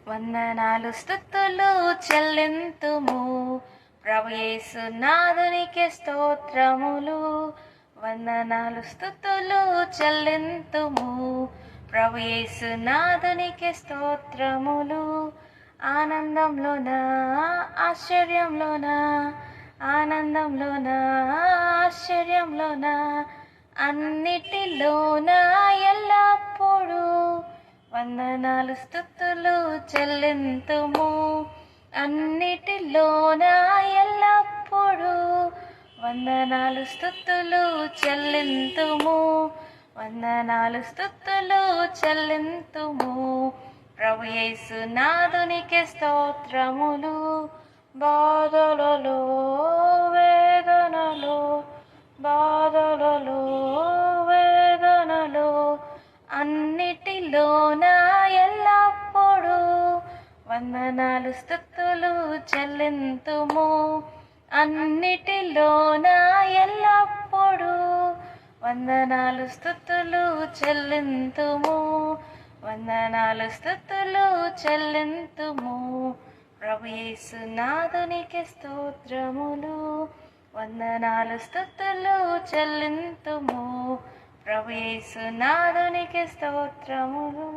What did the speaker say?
వందనాలు స్తుతులు చెల్లింతుము, ప్రభు యేసు నాదునికి స్తోత్రములు. వందనాలు స్తుతులు చెల్లింతుము, ప్రభు యేసు నాదునికి స్తోత్రములు. ఆనందంలోన ఆశ్చర్యంలోన, ఆనందంలోన ఆశ్చర్యంలోన, అన్నిటిలోన ఎల్లప్పుడూ వందనాలు స్తుతులు చెల్లింతుము. అన్నిటిలోన ఎల్లప్పుడూ వందనాలు స్తుతులు చెల్లింతుము. వందనాలు స్తుతులు చెల్లింతుము, ప్రభు యేసు నాదునికి స్తోత్రములు. బాధలలో వేదనలో, బాధలలో వేదనలో, అన్నిటిలోన ఎల్లప్పుడూ వందనాలు స్తుతులు చెల్లింతుము. అన్నిటిలోన ఎల్లప్పుడూ వందనాలు స్తుతులు చెల్లింతుము. వందనాలు స్తుతులు చెల్లింతుము, ప్రభు యేసు నాదునికి స్తోత్రములు. వందనాలు స్తుతులు చెల్లింతుము, ప్రభు యేసు నాదునికి స్తోత్రములు.